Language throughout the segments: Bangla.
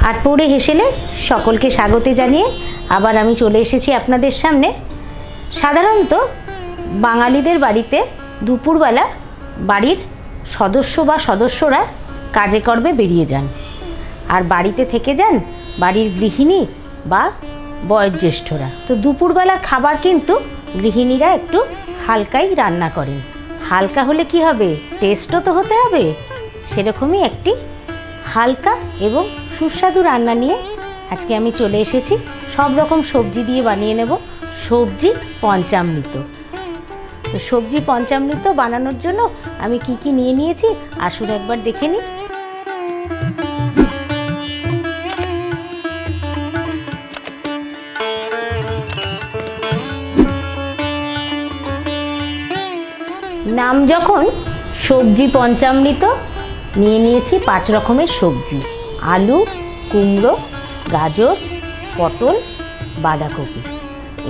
আটপৌরে হেসেলে সকলকে স্বাগত জানিয়ে আবার আমি চলে এসেছি আপনাদের সামনে। সাধারণত বাঙালিদের বাড়িতে দুপুরবেলা বাড়ির সদস্য বা সদস্যরা কাজে কর্মে বেরিয়ে যান, আর বাড়িতে থেকে যান বাড়ির গৃহিণী বা বয়োজ্যেষ্ঠরা। তো দুপুরবেলার খাবার কিন্তু গৃহিণীরা একটু হালকাই রান্না করেন। হালকা হলে কি হবে, টেস্টও তো হতে হবে। সেরকমই একটি হালকা এবং সুস্বাদু রান্না নিয়ে আজকে আমি চলে এসেছি। সব রকম সবজি দিয়ে বানিয়ে নেব সবজি পঞ্চামৃত। তো সবজি পঞ্চামৃত বানানোর জন্য আমি কি কি নিয়ে নিয়েছি আসুন একবার দেখে নিই। নাম যখন সবজি পঞ্চামৃত, নিয়ে নিয়েছি 5 রকমের সবজি: আলু, কুমড়ো, গাজর, পটল, বাঁধাকপি।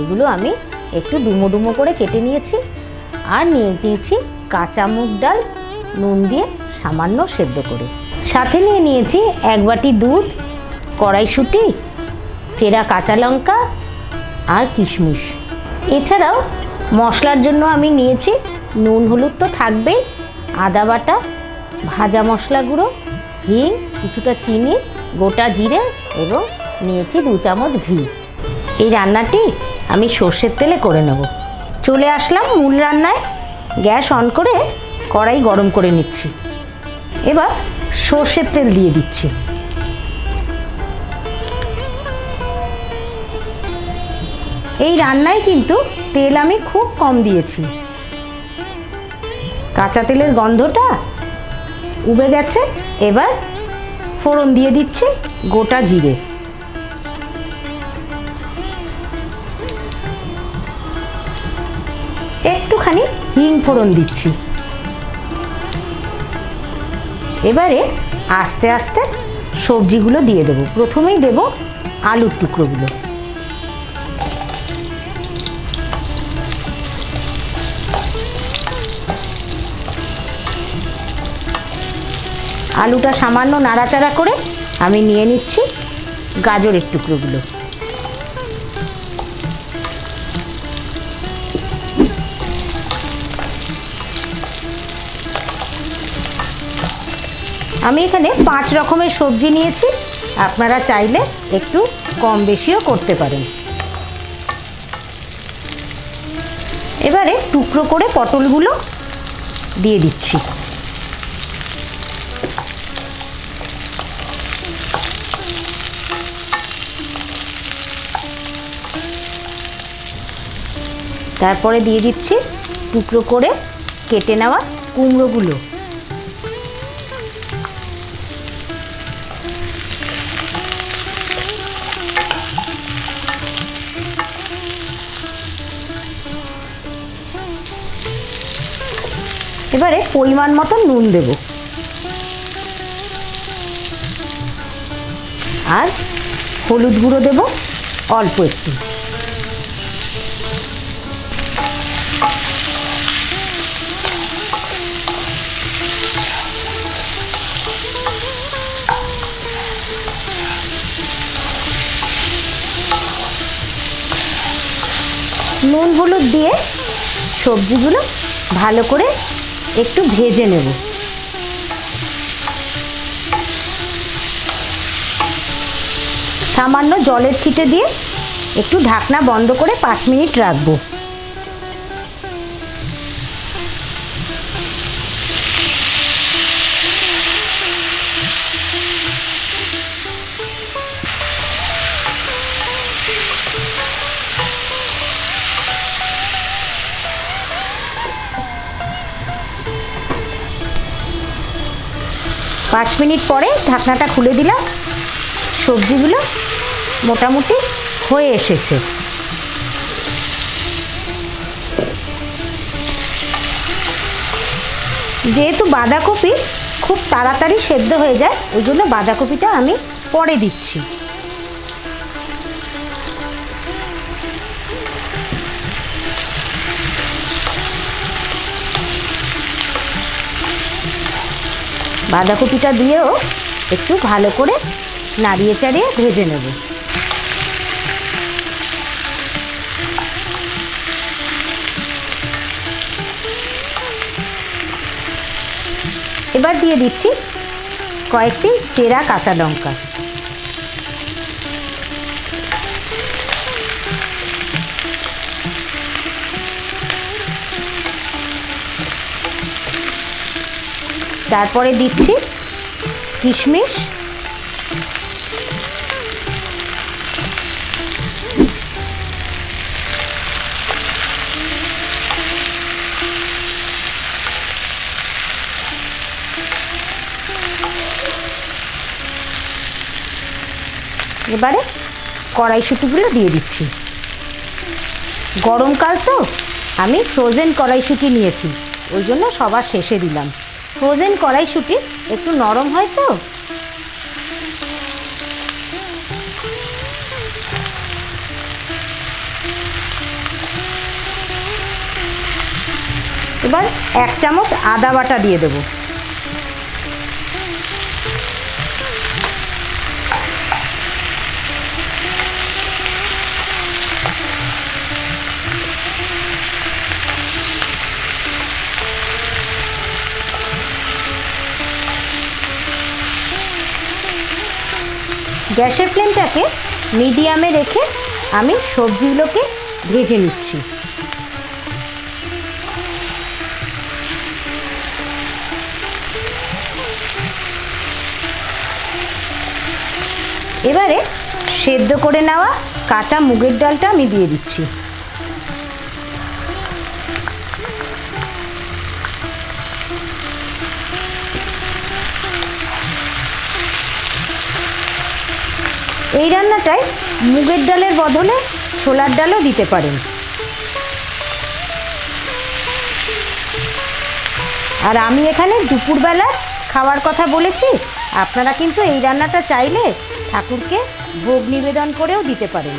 এগুলো আমি একটু ডুমো ডুমো করে কেটে নিয়েছি। আর নিয়ে নিয়েছি কাঁচা মুগ ডাল, নুন দিয়ে সামান্য সেদ্ধ করে। সাথে নিয়ে নিয়েছি 1 বাটি দুধ, কড়াইশুঁটি, চেরা কাঁচা লঙ্কা আর কিশমিশ। এছাড়াও মশলার জন্য আমি নিয়েছি নুন হলুদ তো থাকবেই, আদা বাটা, ভাজা মশলা গুঁড়ো, হিং, কিছুটা চিনি, গোটা জিরে এবং নিয়েছি 2 চামচ ঘি। এই রান্নাটি আমি সর্ষের তেলে করে নেব। চলে আসলাম মূল রান্নায়। গ্যাস অন করে কড়াই গরম করে নিচ্ছি। এবার সর্ষের তেল দিয়ে দিচ্ছি। এই রান্নায় কিন্তু তেল আমি খুব কম দিয়েছি। কাঁচা তেলের গন্ধটা উবে গেছে। এবার ফোড়ন দিয়ে দিচ্ছি গোটা জিরে, একটুখানি হিং ফোড়ন দিচ্ছি। এবারে আস্তে আস্তে সবজিগুলো দিয়ে দেব। প্রথমেই দেব আলুর টুকরোগুলো। আলুটা সামান্য নাড়াচাড়া করে আমি নিয়ে নিচ্ছি গাজরের টুকরোগুলো। আমি এখানে 5 রকমের সবজি নিয়েছি, আপনারা চাইলে একটু কম বেশিও করতে পারেন। এবারে টুকরো করে পটলগুলো দিয়ে দিচ্ছি। তারপরে দিয়ে দিচ্ছি টুকরো করে কেটে নেওয়া কুমড়োগুলো। এবারে পরিমাণ মতো নুন দেব আর হলুদ গুঁড়ো দেব অল্প একটু। নুন হলুদ দিয়ে সবজিগুলো ভালো করে একটু ভেজে নেব। সামান্য জলের ছিটে দিয়ে একটু ঢাকনা বন্ধ করে 5 মিনিট রাখবো। পাঁচ মিনিট পরে ঢাকনাটা খুলে দিলাম। সবজিগুলো মোটামুটি হয়ে এসেছে। যেহেতু বাঁধাকপি খুব তাড়াতাড়ি সেদ্ধ হয়ে যায়, ওই জন্য বাঁধাকপিটা আমি পরে দিচ্ছি। বাঁধাকপিটা দিয়েও একটু ভালো করে নাড়িয়ে চাড়িয়ে ভেজে নেব। এবার দিয়ে দিচ্ছি কয়েকটি চেরা কাঁচা লঙ্কা। তারপরে দিচ্ছি কিশমিশ, এবারে কড়াইশুঁটিগুলো দিয়ে দিচ্ছি। গরমকাল তো আমি ফ্রোজেন কড়াইশুঁটি নিয়েছি, ওই জন্য সবার শেষে দিলাম। ফ্রোজেন কড়াইশুঁটি একটু নরম হয় তো। এবার 1 চামচ আদা বাটা দিয়ে দেবো। গ্যাসের ফ্লেমটাকে মিডিয়ামে রেখে আমি সবজিগুলোকে ভেজে নিচ্ছি। এবারে সেদ্ধ করে নেওয়া কাঁচা মুগের ডালটা আমি দিয়ে দিচ্ছি। এই রান্নাটায় মুগের ডালের বদলে ছোলার ডালও দিতে পারেন। আর আমি এখানে দুপুরবেলা খাওয়ার কথা বলেছি, আপনারা কিন্তু এই রান্নাটা চাইলে ঠাকুরকে ভোগ নিবেদন করেও দিতে পারেন।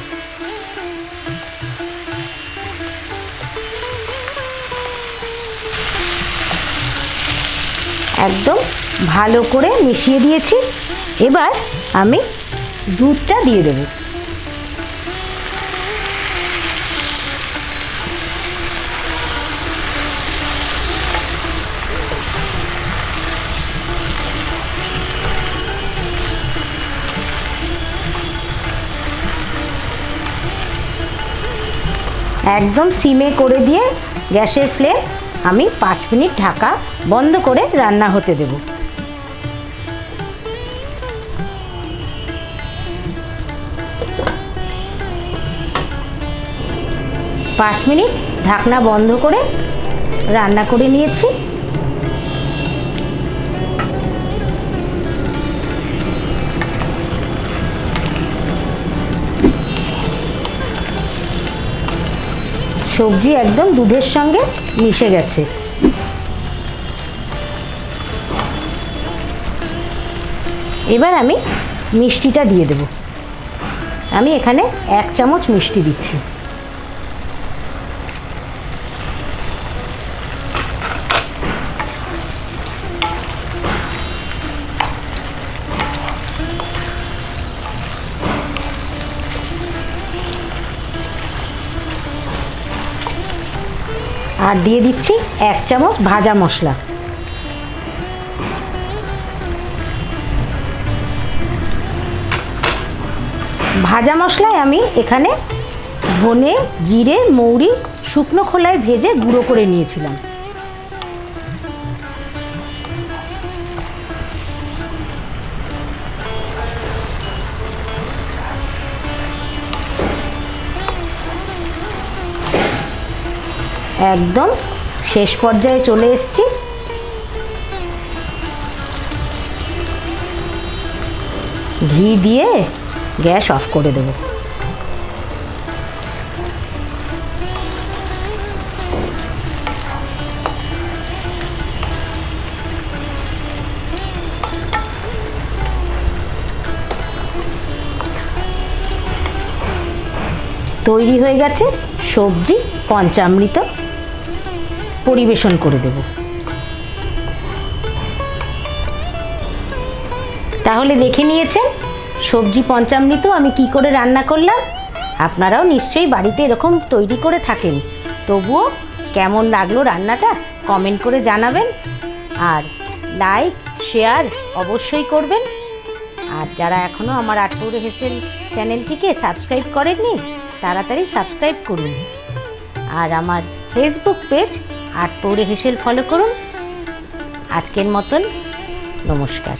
একদম ভালো করে মিশিয়ে দিয়েছি। এবার আমি দুধটা দিয়ে দেব। একদম সিমে করে দিয়ে গ্যাসের ফ্লেম আমি 5 মিনিট ঢাকা বন্ধ করে রান্না হতে দেব। 5 মিনিট ঢাকনা বন্ধ করে রান্না করে নিয়েছি। সবজি একদম দুধের সঙ্গে মিশে গেছে। এবার আমি মিষ্টিটা দিয়ে দেব। আমি এখানে 1 চামচ মিষ্টি দিচ্ছি। আর দিয়ে দিচ্ছি 1 চামচ ভাজা মশলা। ভাজা মশলায় আমি এখানে ধনে, জিরে, মৌরি শুকনো খোলায় ভেজে গুঁড়ো করে নিয়েছিলাম। একদম শেষ পর্যায়ে চলে এসেছি। ঘি দিয়ে গ্যাস অফ করে দেব। তৈরি হয়ে গেছে সবজি পঞ্চামৃত। পরিবেশন করে দেব। তাহলে দেখে নিয়েছেন সবজি পঞ্চামৃত আমি কি করে রান্না করলাম আপনারাও নিশ্চয়ই বাড়িতে এরকম তৈরি করে থাকেন। তবুও কেমন লাগলো রান্নাটা কমেন্ট করে জানাবেন, আর লাইক শেয়ার অবশ্যই করবেন। আর যারা এখনও আমার আটপৌরে হেসেল চ্যানেলটিকে সাবস্ক্রাইব করেননি তাড়াতাড়ি সাবস্ক্রাইব করুন, আর আমার ফেসবুক পেজ আটপৌরে হেসেল ফলো করুন। আজকের মতন নমস্কার।